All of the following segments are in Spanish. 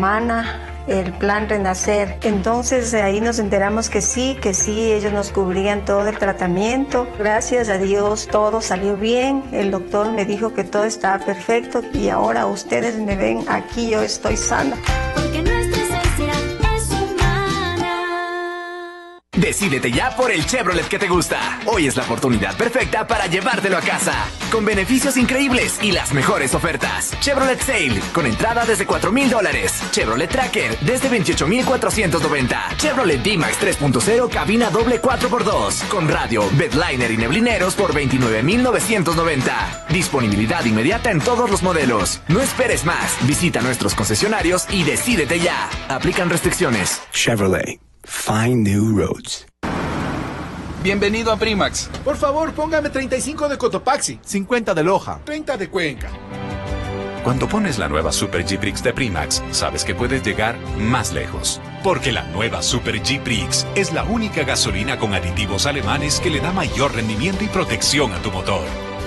Humana, el plan Renacer. Entonces ahí nos enteramos que sí, ellos nos cubrían todo el tratamiento. Gracias a Dios todo salió bien. El doctor me dijo que todo estaba perfecto y ahora ustedes me ven aquí, yo estoy sana. Porque nuestra esencia es humana. Decídete ya por el Chevrolet que te gusta. Hoy es la oportunidad perfecta para llevártelo a casa. Con beneficios increíbles y las mejores ofertas. Chevrolet Sale, con entrada desde $4,000. Chevrolet Tracker, desde $28,490. Chevrolet D-Max 3.0, cabina doble 4x2. Con radio, bedliner y neblineros por $29,990. Disponibilidad inmediata en todos los modelos. No esperes más. Visita nuestros concesionarios y decídete ya. Aplican restricciones. Chevrolet. Find new roads. Bienvenido a Primax. Por favor, póngame 35 de Cotopaxi, 50 de Loja, 30 de Cuenca. Cuando pones la nueva Super G-Prix de Primax, sabes que puedes llegar más lejos. Porque la nueva Super G-Prix es la única gasolina con aditivos alemanes que le da mayor rendimiento y protección a tu motor.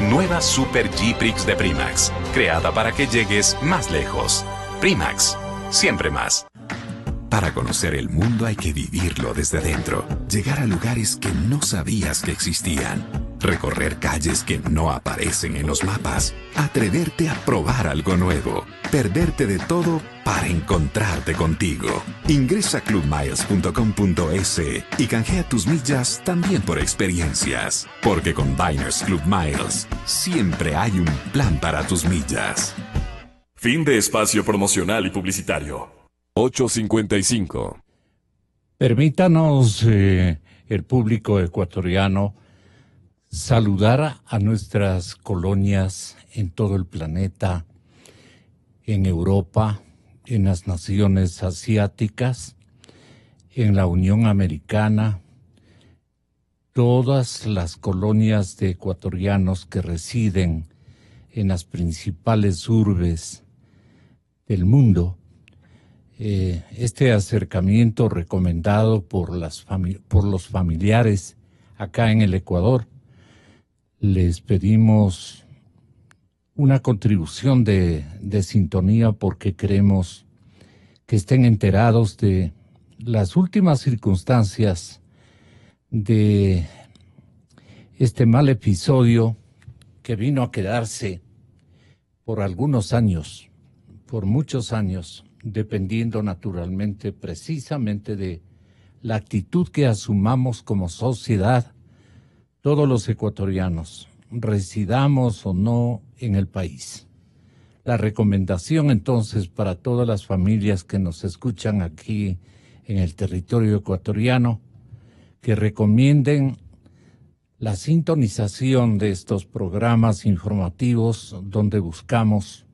Nueva Super G-Prix de Primax, creada para que llegues más lejos. Primax, siempre más. Para conocer el mundo hay que vivirlo desde dentro. Llegar a lugares que no sabías que existían. Recorrer calles que no aparecen en los mapas. Atreverte a probar algo nuevo. Perderte de todo para encontrarte contigo. Ingresa a clubmiles.com.es y canjea tus millas también por experiencias. Porque con Diners Club Miles siempre hay un plan para tus millas. Fin de espacio promocional y publicitario. 8:55. Permítanos, el público ecuatoriano, saludar a nuestras colonias en todo el planeta, en Europa, en las naciones asiáticas, en la Unión Americana, todas las colonias de ecuatorianos que residen en las principales urbes del mundo. Este acercamiento recomendado por los familiares acá en el Ecuador, les pedimos una contribución de sintonía porque queremos que estén enterados de las últimas circunstancias de este mal episodio que vino a quedarse por algunos años, por muchos años, dependiendo naturalmente precisamente de la actitud que asumamos como sociedad todos los ecuatorianos, residamos o no en el país. La recomendación entonces para todas las familias que nos escuchan aquí en el territorio ecuatoriano, que recomienden la sintonización de estos programas informativos donde buscamos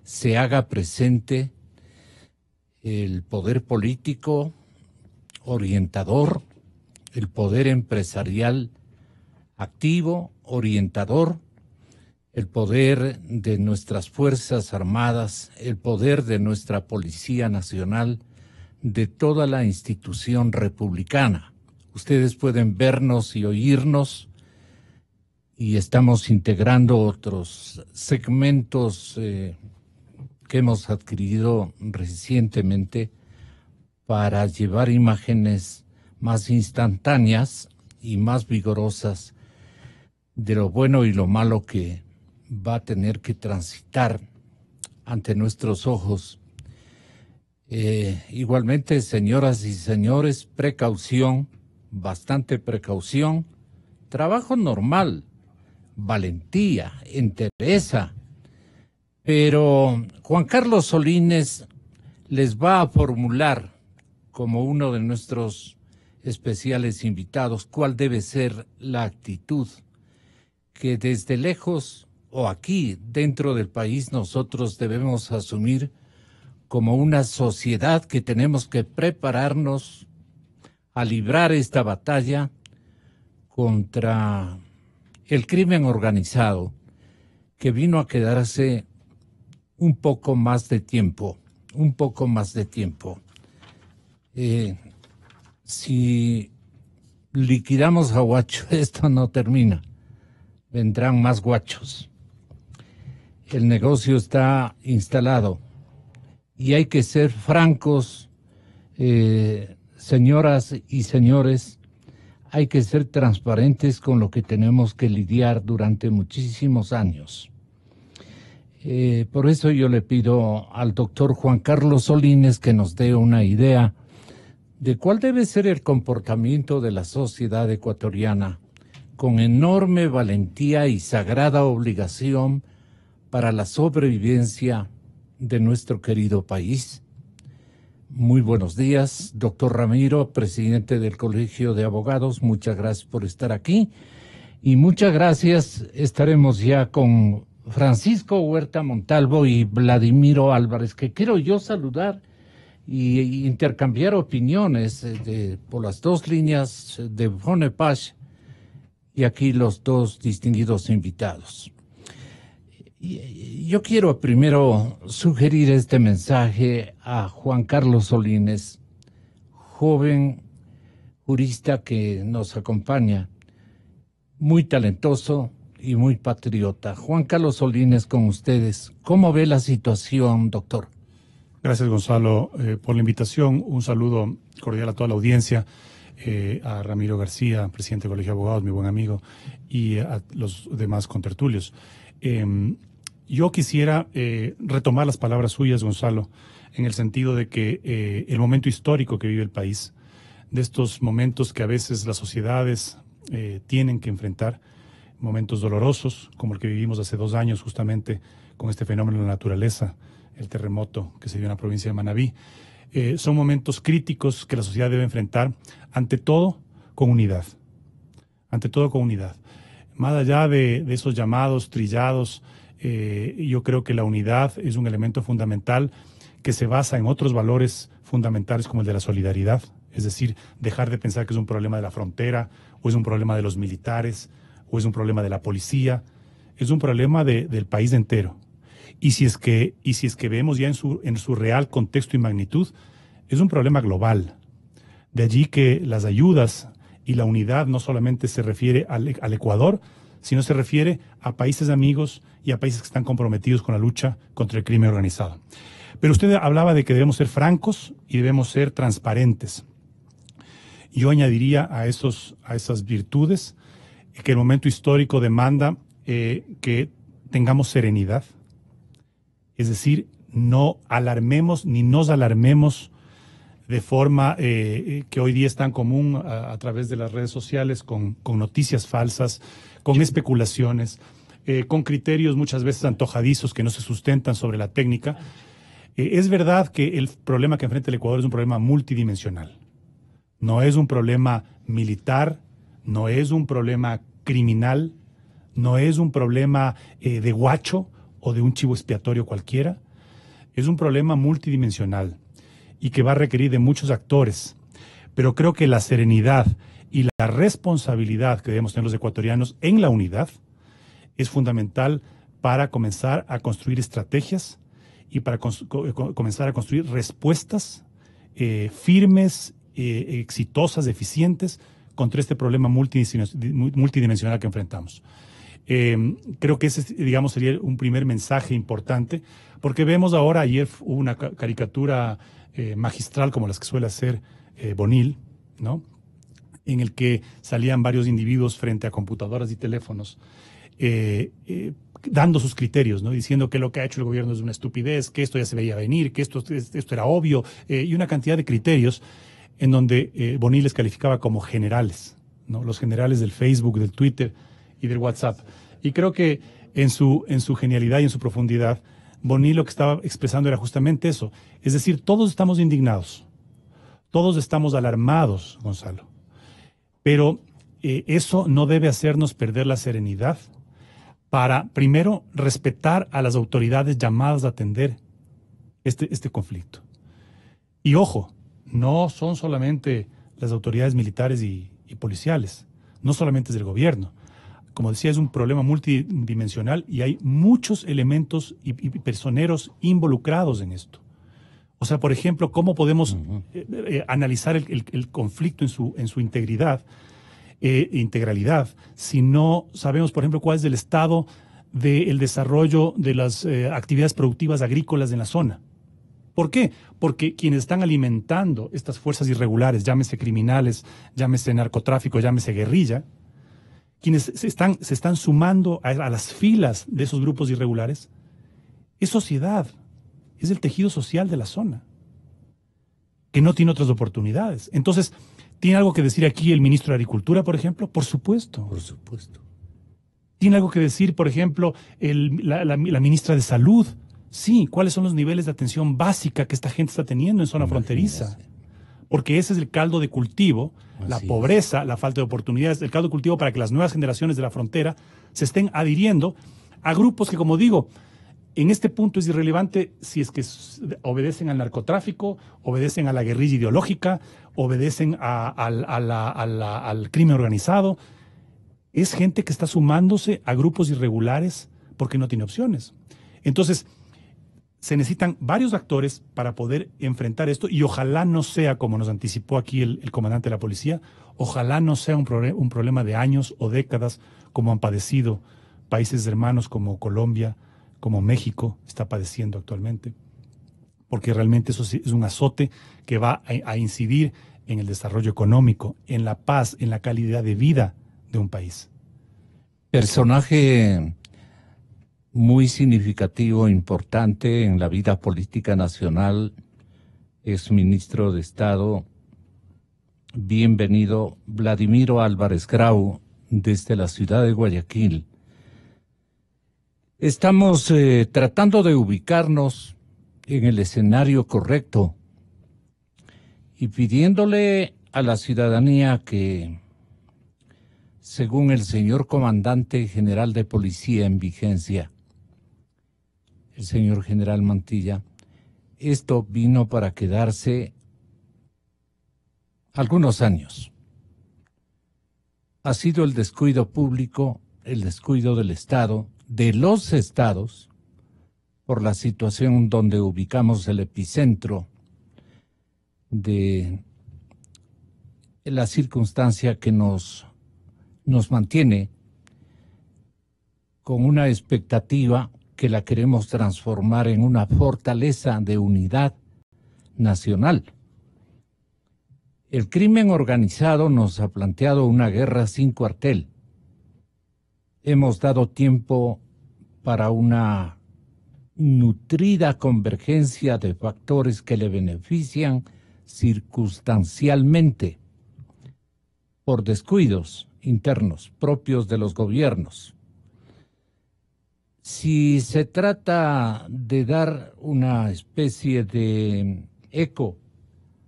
se haga presente el poder político orientador, el poder empresarial activo, orientador, el poder de nuestras Fuerzas Armadas, el poder de nuestra Policía Nacional, de toda la institución republicana. Ustedes pueden vernos y oírnos y estamos integrando otros segmentos que hemos adquirido recientemente para llevar imágenes más instantáneas y más vigorosas de lo bueno y lo malo que va a tener que transitar ante nuestros ojos. Igualmente, señoras y señores, precaución, bastante precaución, trabajo normal, valentía, entereza. Pero Juan Carlos Solínez les va a formular, como uno de nuestros especiales invitados, cuál debe ser la actitud que desde lejos o aquí dentro del país nosotros debemos asumir como una sociedad que tenemos que prepararnos a librar esta batalla contra el crimen organizado que vino a quedarse un poco más de tiempo. Si liquidamos a Guacho, esto no termina. Vendrán más guachos. El negocio está instalado y hay que ser francos, señoras y señores, hay que ser transparentes con lo que tenemos que lidiar durante muchísimos años. Por eso yo le pido al doctor Juan Carlos Solines que nos dé una idea de cuál debe ser el comportamiento de la sociedad ecuatoriana con enorme valentía y sagrada obligación para la sobrevivencia de nuestro querido país. Muy buenos días, doctor Ramiro, presidente del Colegio de Abogados. Muchas gracias por estar aquí. Y muchas gracias, estaremos ya con Francisco Huerta Montalvo y Vladimiro Álvarez, que quiero yo saludar y intercambiar opiniones por las dos líneas de Fonepach y aquí los dos distinguidos invitados. Yo quiero primero sugerir este mensaje a Juan Carlos Solines, joven jurista que nos acompaña, muy talentoso y muy patriota. Juan Carlos Solines, con ustedes. ¿Cómo ve la situación, doctor? Gracias, Gonzalo, por la invitación. Un saludo cordial a toda la audiencia, a Ramiro García, presidente del Colegio de Abogados, mi buen amigo, y a los demás contertulios. Yo quisiera retomar las palabras suyas, Gonzalo, en el sentido de que el momento histórico que vive el país, de estos momentos que a veces las sociedades tienen que enfrentar, momentos dolorosos, como el que vivimos hace 2 años justamente con este fenómeno de la naturaleza, el terremoto que se dio en la provincia de Manabí. Son momentos críticos que la sociedad debe enfrentar, ante todo con unidad. Ante todo con unidad. Más allá de esos llamados trillados, yo creo que la unidad es un elemento fundamental que se basa en otros valores fundamentales como el de la solidaridad. Es decir, dejar de pensar que es un problema de la frontera, o es un problema de los militares, o es un problema de la policía. Es un problema del país entero. Y si es que vemos ya en su real contexto y magnitud, es un problema global. De allí que las ayudas y la unidad no solamente se refiere al Ecuador, sino se refiere a países amigos y a países que están comprometidos con la lucha contra el crimen organizado. Pero usted hablaba de que debemos ser francos y debemos ser transparentes. Yo añadiría a esas virtudes que el momento histórico demanda que tengamos serenidad. Es decir, no alarmemos ni nos alarmemos de forma que hoy día es tan común a través de las redes sociales con noticias falsas, con especulaciones, con criterios muchas veces antojadizos que no se sustentan sobre la técnica. Es verdad que el problema que enfrenta el Ecuador es un problema multidimensional. No es un problema militar, no es un problema criminal, no es un problema de guacho o de un chivo expiatorio cualquiera. Es un problema multidimensional y que va a requerir de muchos actores. Pero creo que la serenidad y la responsabilidad que debemos tener los ecuatorianos en la unidad es fundamental para comenzar a construir estrategias y para comenzar a construir respuestas firmes, exitosas, eficientes contra este problema multidimensional que enfrentamos. Creo que ese, digamos, sería un primer mensaje importante, porque vemos ahora, ayer hubo una caricatura magistral como las que suele hacer Bonil, ¿no?, en el que salían varios individuos frente a computadoras y teléfonos dando sus criterios, ¿no?, diciendo que lo que ha hecho el gobierno es una estupidez, que esto ya se veía venir, que esto era obvio, y una cantidad de criterios en donde Bonil les calificaba como generales, ¿no?, los generales del Facebook, del Twitter y del WhatsApp. Y creo que en su genialidad y en su profundidad, Bonil lo que estaba expresando era justamente eso. Es decir, todos estamos indignados, todos estamos alarmados, Gonzalo, pero eso no debe hacernos perder la serenidad para, primero, respetar a las autoridades llamadas a atender este conflicto. Y ojo, no son solamente las autoridades militares y policiales, no solamente es del gobierno. Como decía, es un problema multidimensional y hay muchos elementos y personeros involucrados en esto. O sea, por ejemplo, ¿cómo podemos analizar el conflicto en su integralidad si no sabemos, por ejemplo, cuál es el estado del desarrollo de las actividades productivas agrícolas en la zona? ¿Por qué? Porque quienes están alimentando estas fuerzas irregulares, llámese criminales, llámese narcotráfico, llámese guerrilla, quienes se están sumando a las filas de esos grupos irregulares, es sociedad, es el tejido social de la zona, que no tiene otras oportunidades. Entonces, ¿tiene algo que decir aquí el ministro de Agricultura, por ejemplo? Por supuesto. Por supuesto. ¿Tiene algo que decir, por ejemplo, la ministra de Salud? Sí, ¿cuáles son los niveles de atención básica que esta gente está teniendo en zona fronteriza? Porque ese es el caldo de cultivo, la pobreza, la falta de oportunidades, el caldo de cultivo para que las nuevas generaciones de la frontera se estén adhiriendo a grupos que, como digo, en este punto es irrelevante si es que obedecen al narcotráfico, obedecen a la guerrilla ideológica, obedecen al crimen organizado. Es gente que está sumándose a grupos irregulares porque no tiene opciones. Entonces, se necesitan varios actores para poder enfrentar esto y ojalá no sea, como nos anticipó aquí el comandante de la policía, ojalá no sea un problema de años o décadas como han padecido países hermanos como Colombia, como México está padeciendo actualmente, porque realmente eso es un azote que va a incidir en el desarrollo económico, en la paz, en la calidad de vida de un país. Personaje muy significativo, importante en la vida política nacional, es ministro de Estado. Bienvenido, Vladimiro Álvarez Grau, desde la ciudad de Guayaquil. Estamos tratando de ubicarnos en el escenario correcto y pidiéndole a la ciudadanía que, según el señor comandante general de policía en vigencia, el señor general Mantilla, esto vino para quedarse algunos años. Ha sido el descuido público, el descuido del Estado, de los estados, por la situación donde ubicamos el epicentro de la circunstancia que nos mantiene con una expectativa que la queremos transformar en una fortaleza de unidad nacional. El crimen organizado nos ha planteado una guerra sin cuartel. Hemos dado tiempo para una nutrida convergencia de factores que le benefician circunstancialmente por descuidos internos propios de los gobiernos. Si se trata de dar una especie de eco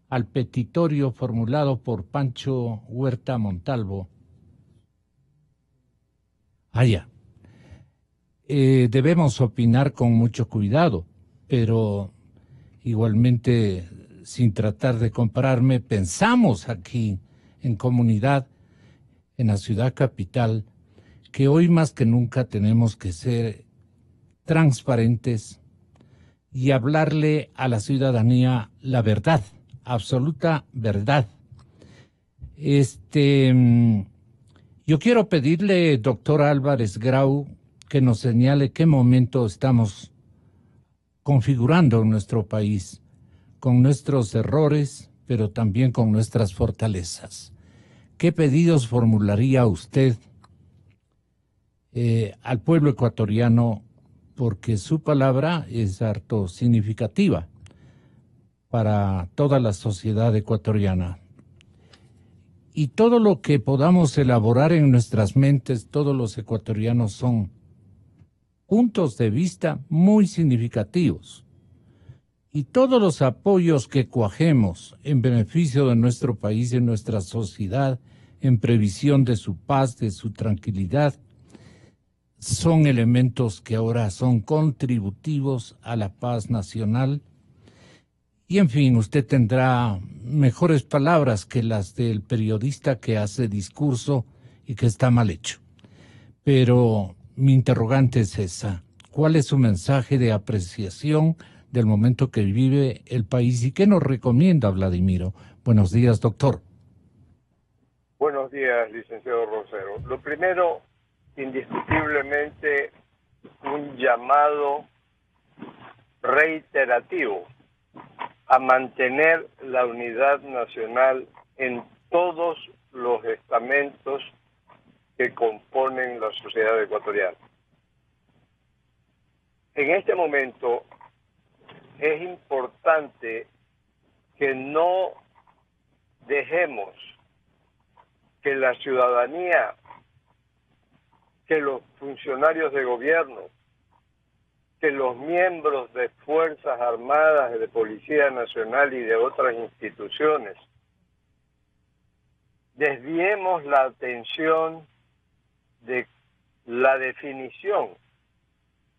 al petitorio formulado por Pancho Huerta Montalvo, debemos opinar con mucho cuidado, pero igualmente, sin tratar de compararme, pensamos aquí en comunidad, en la ciudad capital, que hoy más que nunca tenemos que ser transparentes y hablarle a la ciudadanía la verdad, absoluta verdad. Yo quiero pedirle, doctor Álvarez Grau, que nos señale qué momento estamos configurando en nuestro país, con nuestros errores, pero también con nuestras fortalezas. ¿Qué pedidos formularía usted al pueblo ecuatoriano? Porque su palabra es harto significativa para toda la sociedad ecuatoriana. Y todo lo que podamos elaborar en nuestras mentes, todos los ecuatorianos son puntos de vista muy significativos. Y todos los apoyos que cuajemos en beneficio de nuestro país, de nuestra sociedad, en previsión de su paz, de su tranquilidad, son elementos que ahora son contributivos a la paz nacional. Y en fin, usted tendrá mejores palabras que las del periodista que hace discurso y que está mal hecho. Pero mi interrogante es esa: ¿cuál es su mensaje de apreciación del momento que vive el país y qué nos recomienda Vladimiro? Buenos días, doctor. Buenos días, licenciado Rosero. Lo primero, indiscutiblemente, un llamado reiterativo a mantener la unidad nacional en todos los estamentos que componen la sociedad ecuatoriana. En este momento es importante que no dejemos que la ciudadanía, que los funcionarios de gobierno, que los miembros de Fuerzas Armadas, de Policía Nacional y de otras instituciones desviemos la atención de la definición,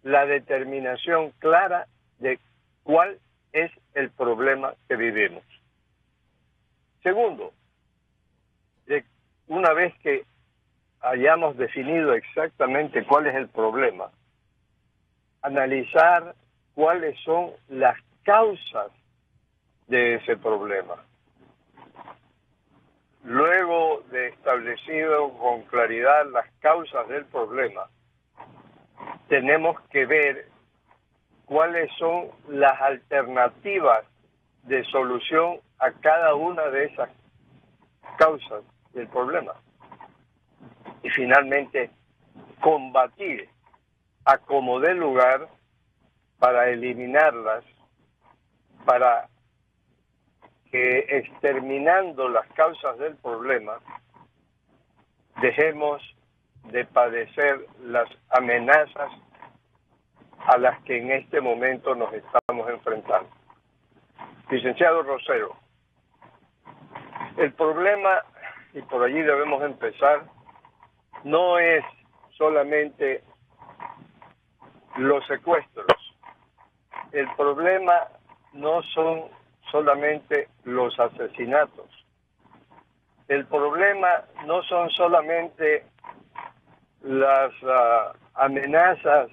la determinación clara de cuál es el problema que vivimos. Segundo, una vez que hayamos definido exactamente cuál es el problema, analizar cuáles son las causas de ese problema. Luego de establecido con claridad las causas del problema, tenemos que ver cuáles son las alternativas de solución a cada una de esas causas del problema. Y finalmente, combatir a como dé lugar para eliminarlas, para que exterminando las causas del problema dejemos de padecer las amenazas a las que en este momento nos estamos enfrentando. Licenciado Rosero, el problema, y por allí debemos empezar, no es solamente los secuestros. El problema no son solamente los asesinatos. El problema no son solamente las amenazas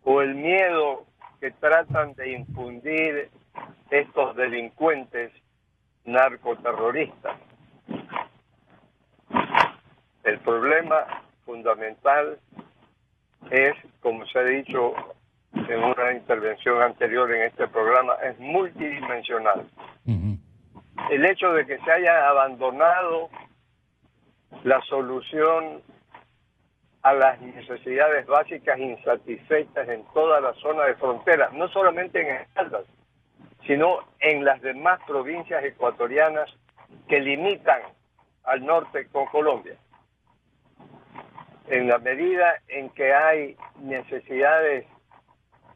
o el miedo que tratan de infundir estos delincuentes narcoterroristas. El problema fundamental es, como se ha dicho en una intervención anterior en este programa, es multidimensional. El hecho de que se haya abandonado la solución a las necesidades básicas insatisfechas en toda la zona de frontera, no solamente en Escaldas, sino en las demás provincias ecuatorianas que limitan al norte con Colombia. En la medida en que hay necesidades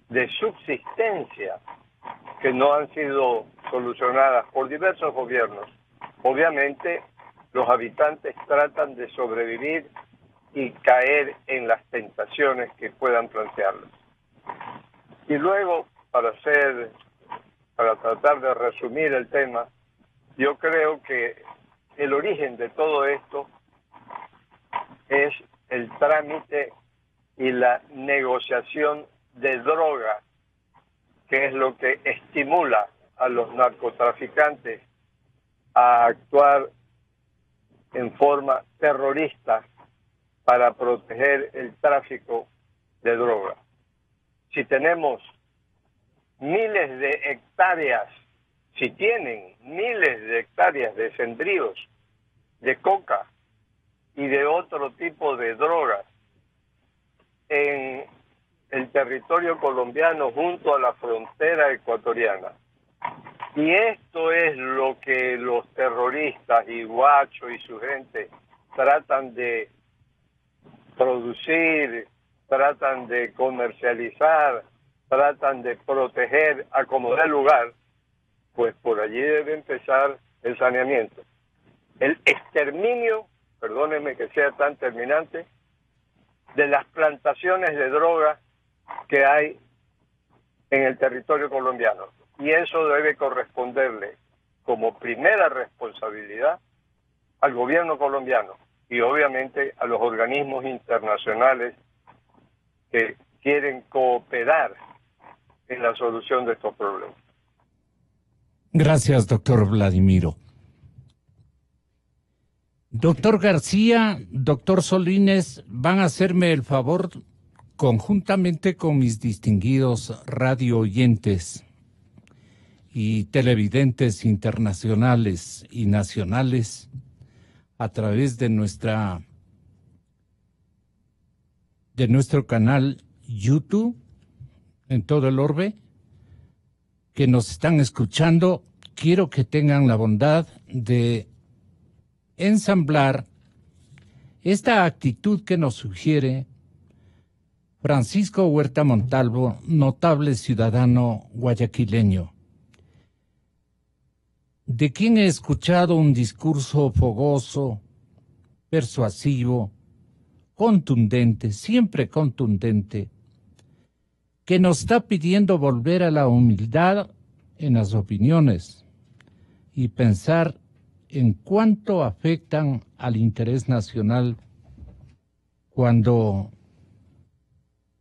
de subsistencia que no han sido solucionadas por diversos gobiernos, obviamente los habitantes tratan de sobrevivir y caer en las tentaciones que puedan plantearles. Y luego, para tratar de resumir el tema, yo creo que el origen de todo esto es el trámite y la negociación de droga, que es lo que estimula a los narcotraficantes a actuar en forma terrorista para proteger el tráfico de droga. Si tenemos miles de hectáreas, si tienen miles de hectáreas de sembríos, de coca y de otro tipo de drogas en el territorio colombiano junto a la frontera ecuatoriana, y esto es lo que los terroristas y Guacho y su gente tratan de producir, tratan de comercializar, tratan de proteger a como dé lugar, pues por allí debe empezar el saneamiento. El exterminio, perdónenme que sea tan terminante, de las plantaciones de droga que hay en el territorio colombiano. Y eso debe corresponderle como primera responsabilidad al gobierno colombiano y obviamente a los organismos internacionales que quieren cooperar en la solución de estos problemas. Gracias, doctor Vladimiro. Doctor García, doctor Solines, van a hacerme el favor, conjuntamente con mis distinguidos radio oyentes, y televidentes internacionales y nacionales a través de nuestro canal YouTube en todo el orbe, que nos están escuchando. Quiero que tengan la bondad de ensamblar esta actitud que nos sugiere Francisco Huerta Montalvo, notable ciudadano guayaquileño, de quien he escuchado un discurso fogoso, persuasivo, contundente, siempre contundente, que nos está pidiendo volver a la humildad en las opiniones y pensar en cuánto afectan al interés nacional cuando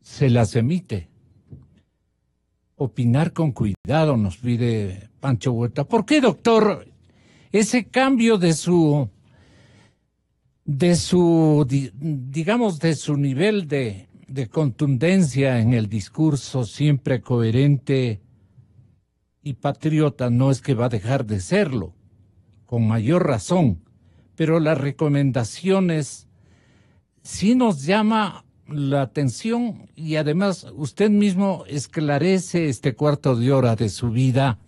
se las emite. Opinar con cuidado, nos pide Pancho Huerta. ¿Por qué, doctor, ese cambio de su nivel de contundencia en el discurso, siempre coherente y patriota? No es que va a dejar de serlo, con mayor razón, pero las recomendaciones sí nos llama la atención, y además usted mismo esclarece este cuarto de hora de su vida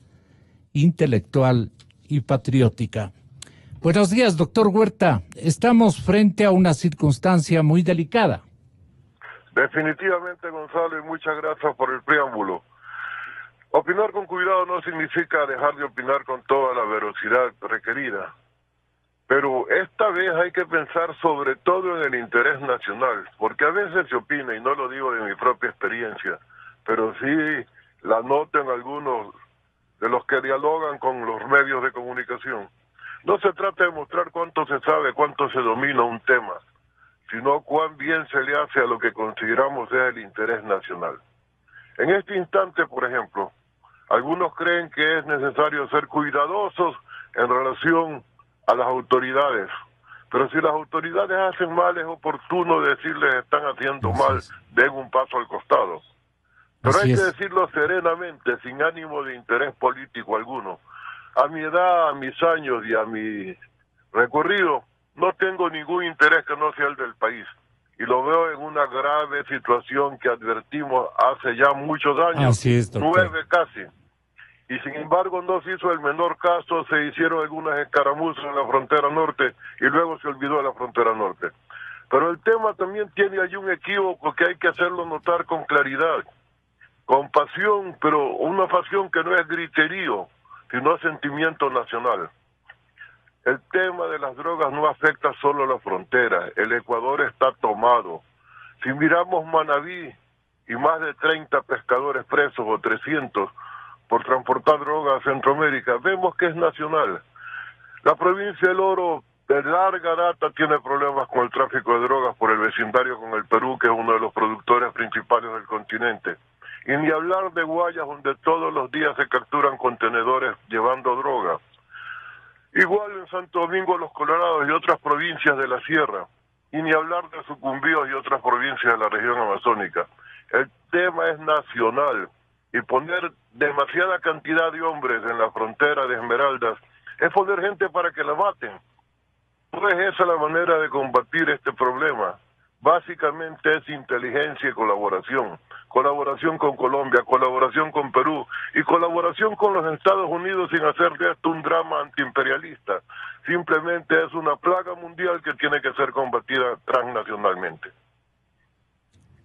intelectual y patriótica. Buenos días, doctor Huerta. Estamos frente a una circunstancia muy delicada. Definitivamente, Gonzalo, y muchas gracias por el preámbulo. Opinar con cuidado no significa dejar de opinar con toda la velocidad requerida, pero esta vez hay que pensar sobre todo en el interés nacional, porque a veces se opina, y no lo digo de mi propia experiencia, pero sí la noto en algunos de los que dialogan con los medios de comunicación. No se trata de mostrar cuánto se sabe, cuánto se domina un tema, sino cuán bien se le hace a lo que consideramos es el interés nacional. En este instante, por ejemplo, algunos creen que es necesario ser cuidadosos en relación a las autoridades, pero si las autoridades hacen mal, es oportuno decirles están haciendo mal, den un paso al costado. Pero hay que decirlo serenamente, sin ánimo de interés político alguno. A mi edad, a mis años y a mi recorrido, no tengo ningún interés que no sea el del país. Y lo veo en una grave situación que advertimos hace ya muchos años, Así es, doctor. 9 casi. Y sin embargo no se hizo el menor caso, se hicieron algunas escaramuzas en la frontera norte y luego se olvidó de la frontera norte. Pero el tema también tiene allí un equívoco que hay que hacerlo notar con claridad, con pasión, pero una pasión que no es griterío, sino sentimiento nacional. El tema de las drogas no afecta solo a la frontera, el Ecuador está tomado. Si miramos Manabí y más de 30 pescadores presos o 300 por transportar drogas a Centroamérica, vemos que es nacional. La provincia del Oro de larga data tiene problemas con el tráfico de drogas por el vecindario con el Perú, que es uno de los productores principales del continente. Y ni hablar de Guayas, donde todos los días se capturan contenedores llevando droga. Igual en Santo Domingo, Los Colorados y otras provincias de la sierra. Y ni hablar de Sucumbíos y otras provincias de la región amazónica. El tema es nacional. Y poner demasiada cantidad de hombres en la frontera de Esmeraldas es poner gente para que la maten. No es esa la manera de combatir este problema. Básicamente es inteligencia y colaboración. Colaboración con Colombia, colaboración con Perú y colaboración con los Estados Unidos sin hacer de esto un drama antiimperialista. Simplemente es una plaga mundial que tiene que ser combatida transnacionalmente.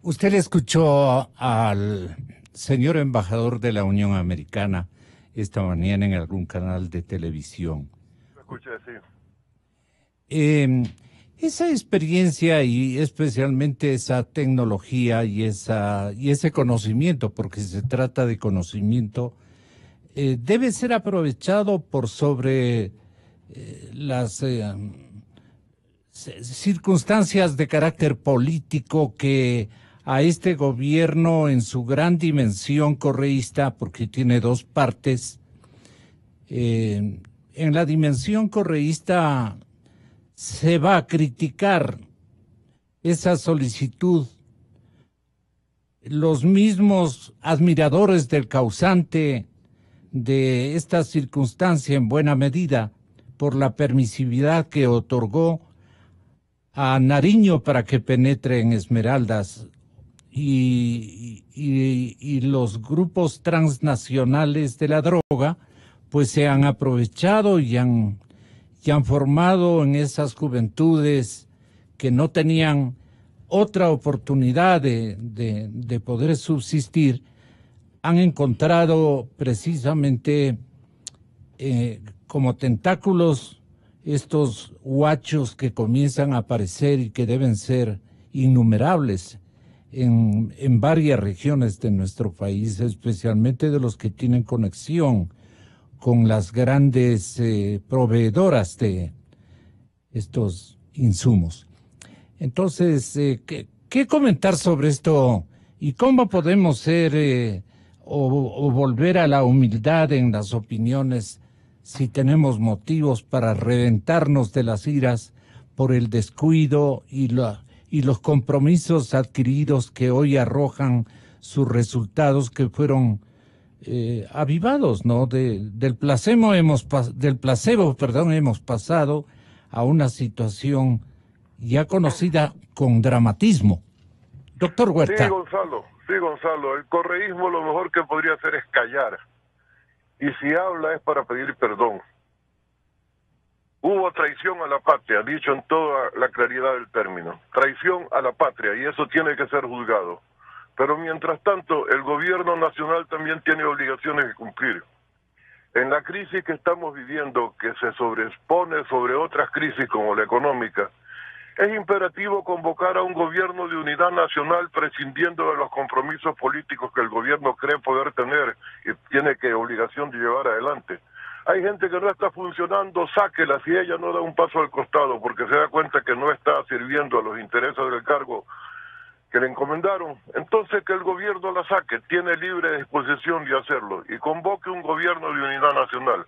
Usted le escuchó al señor embajador de la Unión Americana esta mañana en algún canal de televisión. Lo escuché, sí. Esa experiencia y especialmente esa tecnología y ese conocimiento, porque se trata de conocimiento, debe ser aprovechado por sobre las circunstancias de carácter político que a este gobierno en su gran dimensión correísta, porque tiene dos partes, en la dimensión correísta se va a criticar esa solicitud. Los mismos admiradores del causante de esta circunstancia en buena medida por la permisividad que otorgó a Nariño para que penetre en Esmeraldas y los grupos transnacionales de la droga pues se han aprovechado y han formado en esas juventudes que no tenían otra oportunidad de poder subsistir, han encontrado precisamente como tentáculos estos huachos que comienzan a aparecer y que deben ser innumerables en varias regiones de nuestro país, especialmente de los que tienen conexión con las grandes proveedoras de estos insumos. Entonces, ¿qué comentar sobre esto y cómo podemos ser o volver a la humildad en las opiniones si tenemos motivos para reventarnos de las iras por el descuido y los compromisos adquiridos que hoy arrojan sus resultados que fueron avivados, ¿no? Del placebo hemos pasado a una situación ya conocida con dramatismo. Doctor Huerta. Sí, Gonzalo, el correísmo lo mejor que podría hacer es callar. Y si habla es para pedir perdón. Hubo traición a la patria, dicho en toda la claridad del término. Traición a la patria, y eso tiene que ser juzgado. Pero mientras tanto, el gobierno nacional también tiene obligaciones que cumplir. En la crisis que estamos viviendo, que se sobrepone sobre otras crisis como la económica, es imperativo convocar a un gobierno de unidad nacional prescindiendo de los compromisos políticos que el gobierno cree poder tener y tiene que obligación de llevar adelante. Hay gente que no está funcionando, sáquela si ella no da un paso al costado porque se da cuenta que no está sirviendo a los intereses del cargo que le encomendaron. Entonces que el gobierno la saque, tiene libre disposición de hacerlo y convoque un gobierno de unidad nacional.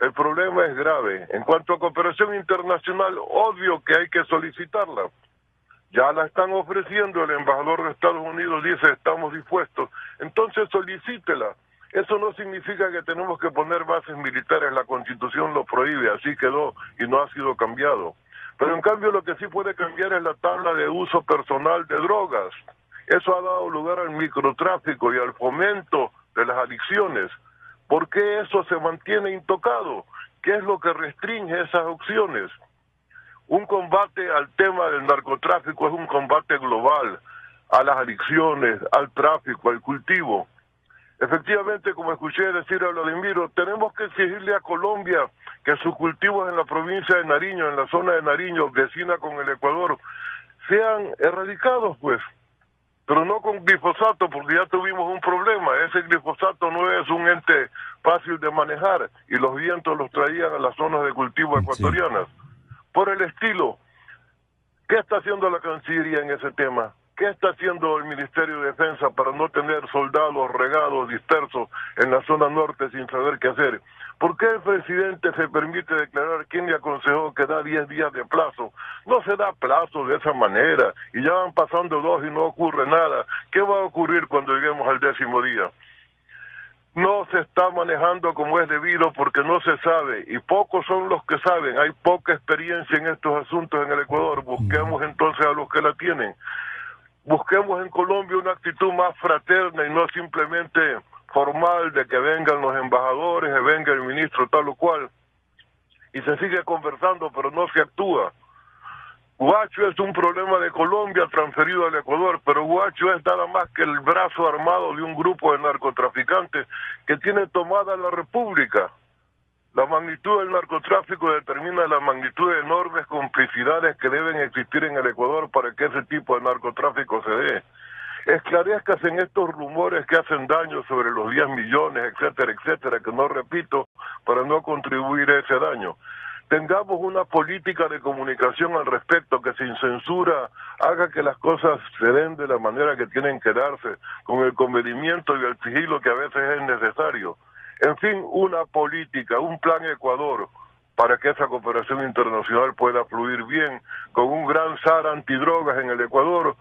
El problema es grave. En cuanto a cooperación internacional, obvio que hay que solicitarla. Ya la están ofreciendo, el embajador de Estados Unidos dice estamos dispuestos. Entonces solicítela. Eso no significa que tenemos que poner bases militares, la Constitución lo prohíbe, así quedó y no ha sido cambiado. Pero en cambio lo que sí puede cambiar es la tabla de uso personal de drogas. Eso ha dado lugar al microtráfico y al fomento de las adicciones. ¿Por qué eso se mantiene intocado? ¿Qué es lo que restringe esas opciones? Un combate al tema del narcotráfico es un combate global, a las adicciones, al tráfico, al cultivo. Efectivamente, como escuché decir a Vladimiro, tenemos que exigirle a Colombia que sus cultivos en la provincia de Nariño, en la zona de Nariño, vecina con el Ecuador, sean erradicados, pues. Pero no con glifosato, porque ya tuvimos un problema. Ese glifosato no es un ente fácil de manejar y los vientos los traían a las zonas de cultivo ecuatorianas. Sí. Por el estilo, ¿qué está haciendo la Cancillería en ese tema? ¿Qué está haciendo el Ministerio de Defensa para no tener soldados regados, dispersos en la zona norte sin saber qué hacer? ¿Por qué el presidente se permite declarar quién le aconsejó que da 10 días de plazo? No se da plazo de esa manera y ya van pasando 2 y no ocurre nada. ¿Qué va a ocurrir cuando lleguemos al 10º día? No se está manejando como es debido porque no se sabe y pocos son los que saben. Hay poca experiencia en estos asuntos en el Ecuador. Busquemos entonces a los que la tienen. Busquemos en Colombia una actitud más fraterna y no simplemente formal de que vengan los embajadores, que venga el ministro tal o cual, y se sigue conversando pero no se actúa. Huacho es un problema de Colombia transferido al Ecuador, pero Huacho es nada más que el brazo armado de un grupo de narcotraficantes que tiene tomada la República. La magnitud del narcotráfico determina la magnitud de enormes complicidades que deben existir en el Ecuador para que ese tipo de narcotráfico se dé. Esclarezcas en estos rumores que hacen daño sobre los 10 millones, etcétera, etcétera, que no repito para no contribuir a ese daño. Tengamos una política de comunicación al respecto que sin censura haga que las cosas se den de la manera que tienen que darse, con el comedimiento y el sigilo que a veces es necesario. En fin, una política, un plan Ecuador para que esa cooperación internacional pueda fluir bien, con un gran SAR antidrogas en el Ecuador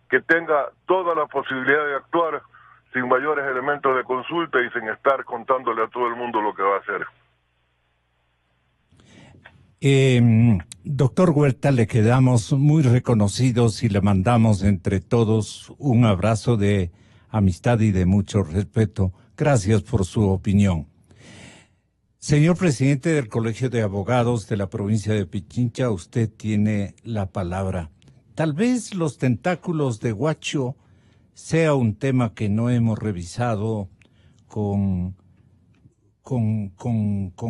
que tenga toda la posibilidad de actuar sin mayores elementos de consulta y sin estar contándole a todo el mundo lo que va a hacer. Doctor Huerta, le quedamos muy reconocidos y le mandamos entre todos un abrazo de amistad y de mucho respeto. Gracias por su opinión. Señor presidente del Colegio de Abogados de la provincia de Pichincha, usted tiene la palabra. Tal vez los tentáculos de Huacho sea un tema que no hemos revisado con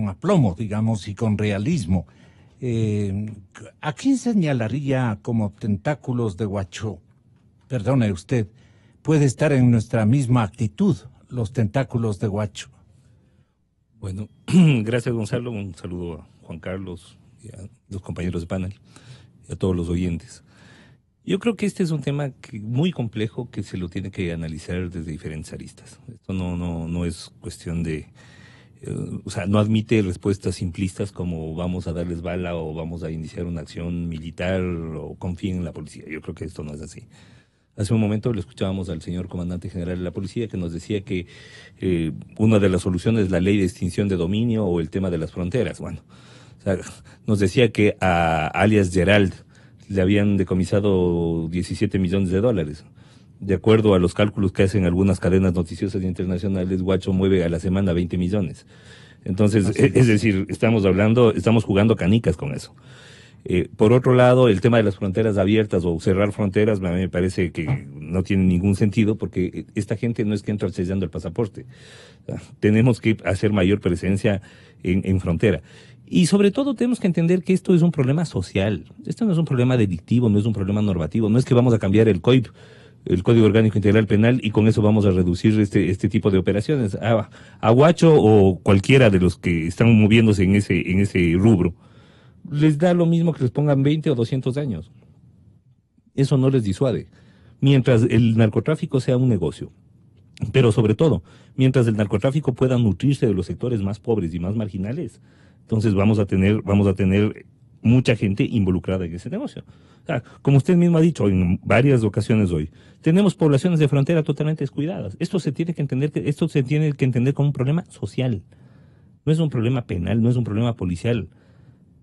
aplomo, digamos, y con realismo. ¿A quién señalaría como tentáculos de Huacho? Perdone usted, puede estar en nuestra misma actitud los tentáculos de Huacho. Bueno, gracias Gonzalo, un saludo a Juan Carlos y a los compañeros de panel y a todos los oyentes. Yo creo que este es un tema muy complejo que se lo tiene que analizar desde diferentes aristas. Esto no es cuestión de... o sea, no admite respuestas simplistas como vamos a darles bala o vamos a iniciar una acción militar o confíen en la policía. Yo creo que esto no es así. Hace un momento le escuchábamos al señor comandante general de la policía que nos decía que una de las soluciones es la ley de extinción de dominio o el tema de las fronteras. Bueno, o sea, nos decía que a alias Gerald le habían decomisado 17 millones de dólares. De acuerdo a los cálculos que hacen algunas cadenas noticiosas internacionales, Huacho mueve a la semana 20 millones. Entonces, es decir, estamos jugando canicas con eso. Por otro lado, el tema de las fronteras abiertas o cerrar fronteras, a mí me parece que no tiene ningún sentido porque esta gente no es que entra sellando el pasaporte. Tenemos que hacer mayor presencia en frontera. Y sobre todo tenemos que entender que esto es un problema social. Esto no es un problema delictivo, no es un problema normativo. No es que vamos a cambiar el COIP, el Código Orgánico Integral Penal, y con eso vamos a reducir este tipo de operaciones. A Huacho o cualquiera de los que están moviéndose en ese rubro, les da lo mismo que les pongan 20 o 200 años. Eso no les disuade. Mientras el narcotráfico sea un negocio, pero sobre todo, mientras el narcotráfico pueda nutrirse de los sectores más pobres y más marginales, entonces vamos a tener mucha gente involucrada en ese negocio. O sea, como usted mismo ha dicho en varias ocasiones hoy, tenemos poblaciones de frontera totalmente descuidadas. Esto se tiene que entender como un problema social. No es un problema penal, no es un problema policial.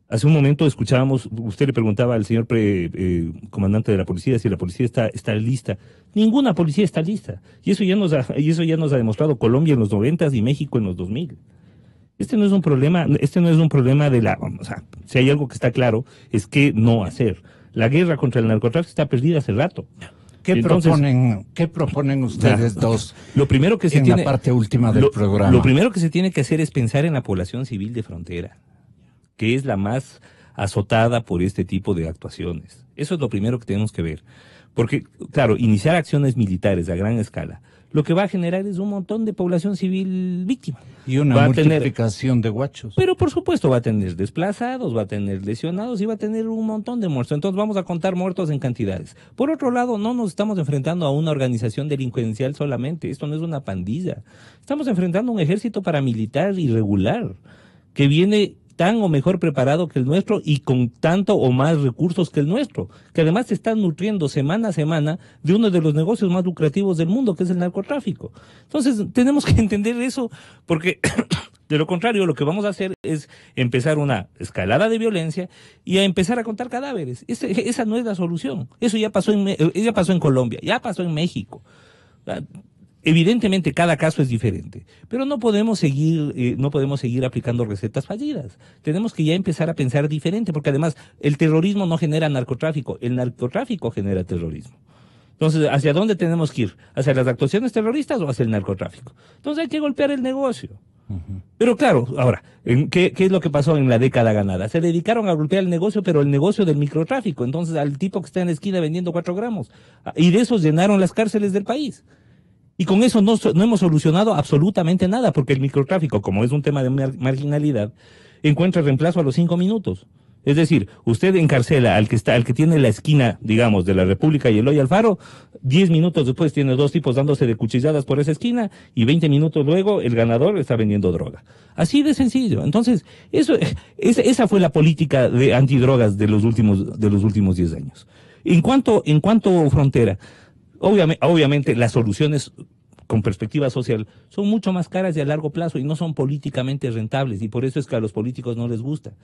Hace un momento escuchábamos, usted le preguntaba al señor comandante de la policía si la policía está lista. Ninguna policía está lista. Y eso ya nos ha demostrado Colombia en los 90 y México en los 2000. Este no es un problema o sea, si hay algo que está claro, es que no hacer. La guerra contra el narcotráfico está perdida hace rato. ¿Qué proponen ustedes dos? Lo primero que la parte última del programa. Lo primero que se tiene que hacer es pensar en la población civil de frontera, que es la más azotada por este tipo de actuaciones. Eso es lo primero que tenemos que ver. Porque, claro, iniciar acciones militares a gran escala, lo que va a generar es un montón de población civil víctima. Y una multiplicación de huachos. Pero por supuesto va a tener desplazados, va a tener lesionados y va a tener un montón de muertos. Entonces vamos a contar muertos en cantidades. Por otro lado, no nos estamos enfrentando a una organización delincuencial solamente. Esto no es una pandilla. Estamos enfrentando a un ejército paramilitar irregular que viene tan o mejor preparado que el nuestro y con tanto o más recursos que el nuestro, que además se están nutriendo semana a semana de uno de los negocios más lucrativos del mundo, que es el narcotráfico. Entonces, tenemos que entender eso, porque de lo contrario, lo que vamos a hacer es empezar una escalada de violencia y a empezar a contar cadáveres. Esa no es la solución. Eso ya pasó en Colombia, ya pasó en México. Evidentemente cada caso es diferente, pero no podemos seguir aplicando recetas fallidas. Tenemos que ya empezar a pensar diferente, porque además el terrorismo no genera narcotráfico, el narcotráfico genera terrorismo. Entonces, ¿hacia dónde tenemos que ir? ¿Hacia las actuaciones terroristas o hacia el narcotráfico? Entonces hay que golpear el negocio. Pero claro, ahora, ¿qué es lo que pasó en la década ganada? Se dedicaron a golpear el negocio, pero el negocio del microtráfico. Entonces al tipo que está en la esquina vendiendo 4 gramos. Y de esos llenaron las cárceles del país. Y con eso no hemos solucionado absolutamente nada, porque el microtráfico, como es un tema de marginalidad, encuentra reemplazo a los 5 minutos. Es decir, usted encarcela al que tiene la esquina, digamos, de la República y Eloy Alfaro, 10 minutos después tiene 2 tipos dándose de cuchilladas por esa esquina, y 20 minutos luego el ganador está vendiendo droga. Así de sencillo. Entonces, esa fue la política de antidrogas de los últimos 10 años. En cuanto frontera, obviamente las soluciones con perspectiva social, son mucho más caras y a largo plazo y no son políticamente rentables, y por eso es que a los políticos no les gusta.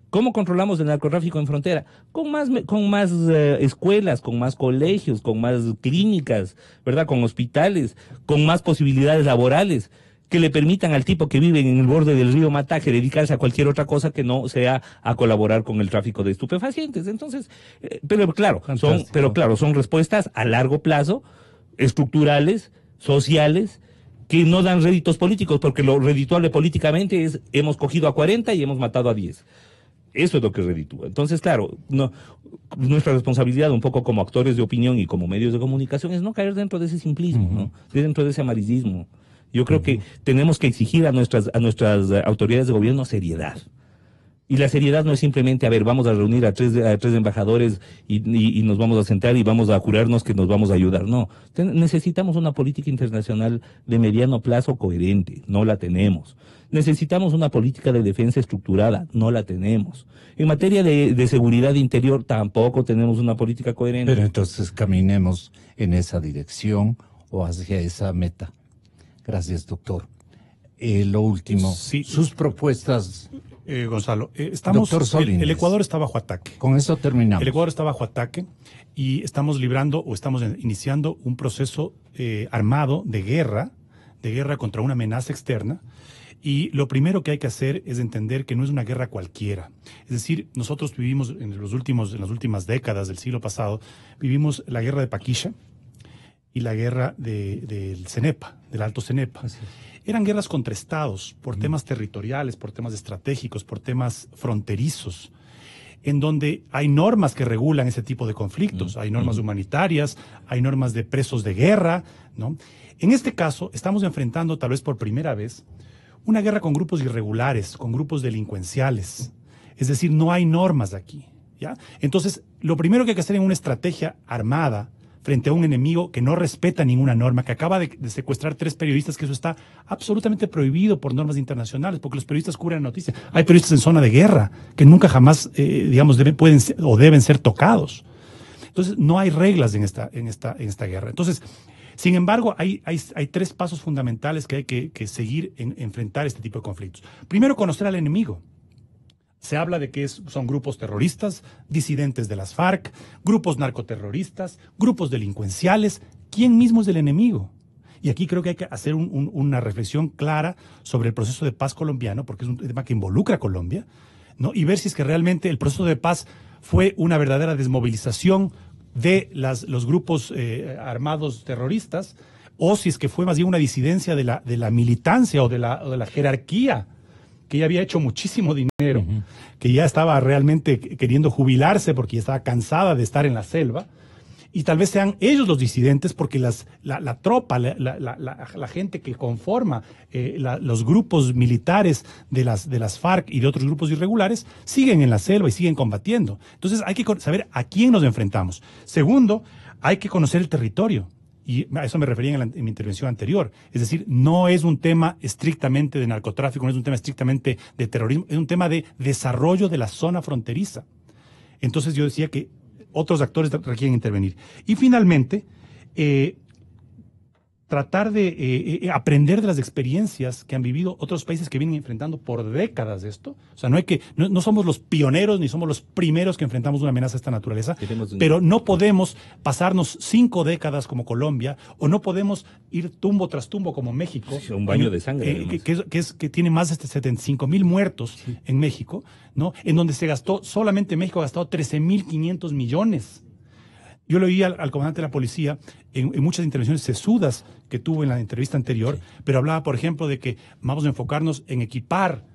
¿Cómo controlamos el narcotráfico en frontera? Con más escuelas, con más colegios, con más clínicas, ¿verdad? Con hospitales, con más posibilidades laborales que le permitan al tipo que vive en el borde del río Mataje dedicarse a cualquier otra cosa que no sea a colaborar con el tráfico de estupefacientes. Entonces, pero claro, son respuestas a largo plazo, estructurales, sociales, que no dan réditos políticos, porque lo redituable políticamente es hemos cogido a 40 y hemos matado a 10. Eso es lo que reditúa. Entonces, claro, nuestra responsabilidad un poco como actores de opinión y como medios de comunicación es no caer dentro de ese simplismo, ¿no? Dentro de ese amarillismo. Yo creo que tenemos que exigir a nuestras autoridades de gobierno seriedad. Y la seriedad no es simplemente, a ver, vamos a reunir a tres embajadores y nos vamos a sentar y vamos a jurarnos que nos vamos a ayudar. No, necesitamos una política internacional de mediano plazo coherente, no la tenemos. Necesitamos una política de defensa estructurada, no la tenemos. En materia de seguridad interior tampoco tenemos una política coherente. Pero entonces caminemos en esa dirección o hacia esa meta. Gracias, doctor. Lo último, sus propuestas. Gonzalo, el Ecuador está bajo ataque. Con eso terminamos. El Ecuador está bajo ataque y estamos iniciando un proceso armado de guerra contra una amenaza externa. Y lo primero que hay que hacer es entender que no es una guerra cualquiera. Es decir, nosotros vivimos en las últimas décadas del siglo pasado, vivimos la guerra de Paquisha y la guerra del Cenepa, del Alto Cenepa. Eran guerras contra estados por temas territoriales, por temas estratégicos, por temas fronterizos, en donde hay normas que regulan ese tipo de conflictos. Hay normas humanitarias, hay normas de presos de guerra, ¿no? En este caso, estamos enfrentando, tal vez por primera vez, una guerra con grupos irregulares, con grupos delincuenciales. Es decir, no hay normas aquí, ¿ya? Entonces, lo primero que hay que hacer en una estrategia armada frente a un enemigo que no respeta ninguna norma, que acaba de secuestrar 3 periodistas, que eso está absolutamente prohibido por normas internacionales, porque los periodistas cubren la noticia. Hay periodistas en zona de guerra que nunca jamás, deben ser tocados. Entonces, no hay reglas en esta guerra. Entonces, sin embargo, hay 3 pasos fundamentales que hay que seguir en enfrentar este tipo de conflictos. Primero, conocer al enemigo. Se habla de que son grupos terroristas, disidentes de las FARC, grupos narcoterroristas, grupos delincuenciales. ¿Quién mismo es el enemigo? Y aquí creo que hay que hacer una reflexión clara sobre el proceso de paz colombiano, porque es un tema que involucra a Colombia, ¿no? Y ver si es que realmente el proceso de paz fue una verdadera desmovilización de los grupos armados terroristas, o si es que fue más bien una disidencia de la militancia o de la jerarquía, que ya había hecho muchísimo dinero, que ya estaba realmente queriendo jubilarse porque ya estaba cansada de estar en la selva, y tal vez sean ellos los disidentes porque la tropa, la gente que conforma los grupos militares de las FARC y de otros grupos irregulares siguen en la selva y siguen combatiendo. Entonces hay que saber a quién nos enfrentamos. Segundo, hay que conocer el territorio. Y a eso me refería en mi intervención anterior. Es decir, no es un tema estrictamente de narcotráfico, no es un tema estrictamente de terrorismo, es un tema de desarrollo de la zona fronteriza. Entonces yo decía que otros actores requieren intervenir. Y finalmente, tratar de aprender de las experiencias que han vivido otros países que vienen enfrentando por décadas de esto. O sea, no somos los pioneros ni somos los primeros que enfrentamos una amenaza de esta naturaleza, pero no podemos pasarnos 5 décadas como Colombia, o no podemos ir tumbo tras tumbo como México. Sí, un baño de sangre. Que tiene más de 75,000 muertos en México, ¿no? En donde solamente México ha gastado 13,500 millones. Yo le oí al comandante de la policía en muchas intervenciones sesudas que tuvo en la entrevista anterior, pero hablaba, por ejemplo, de que vamos a enfocarnos en equipar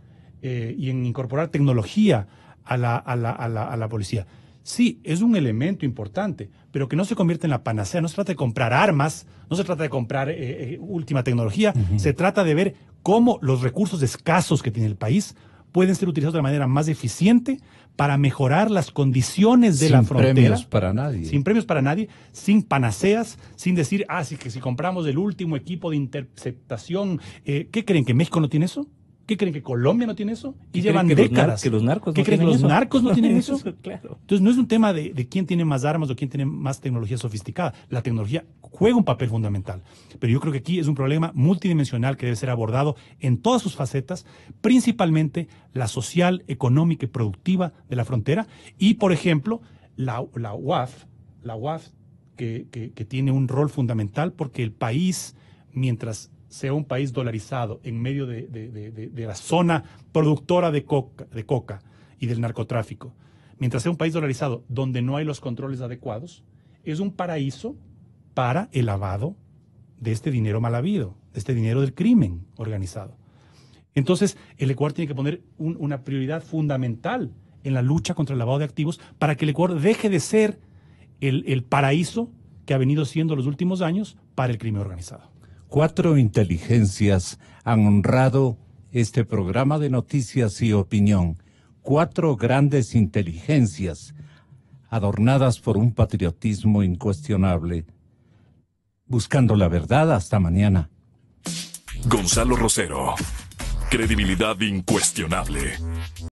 y en incorporar tecnología a la policía. Sí, es un elemento importante, pero que no se convierta en la panacea. No se trata de comprar armas, no se trata de comprar última tecnología, se trata de ver cómo los recursos escasos que tiene el país pueden ser utilizados de la manera más eficiente para mejorar las condiciones de la frontera. Sin premios para nadie. Sin premios para nadie, sin panaceas, sin decir, sí, que si compramos el último equipo de interceptación, ¿qué creen? ¿Que México no tiene eso? ¿Qué creen, que Colombia no tiene eso? Y ¿Qué llevan creen que los décadas. que los narcos ¿Qué no creen, que tienen los eso? narcos no tienen eso? Claro. Entonces no es un tema de quién tiene más armas o quién tiene más tecnología sofisticada. La tecnología juega un papel fundamental. Pero yo creo que aquí es un problema multidimensional que debe ser abordado en todas sus facetas, principalmente la social, económica y productiva de la frontera. Y, por ejemplo, la UAF, que tiene un rol fundamental porque el país, mientras sea un país dolarizado en medio de la zona productora de coca y del narcotráfico, mientras sea un país dolarizado donde no hay los controles adecuados, es un paraíso para el lavado de este dinero mal habido, de este dinero del crimen organizado. Entonces, el Ecuador tiene que poner una prioridad fundamental en la lucha contra el lavado de activos para que el Ecuador deje de ser el paraíso que ha venido siendo los últimos años para el crimen organizado. 4 inteligencias han honrado este programa de noticias y opinión. 4 grandes inteligencias adornadas por un patriotismo incuestionable. Buscando la verdad, hasta mañana. Gonzalo Rosero. Credibilidad incuestionable.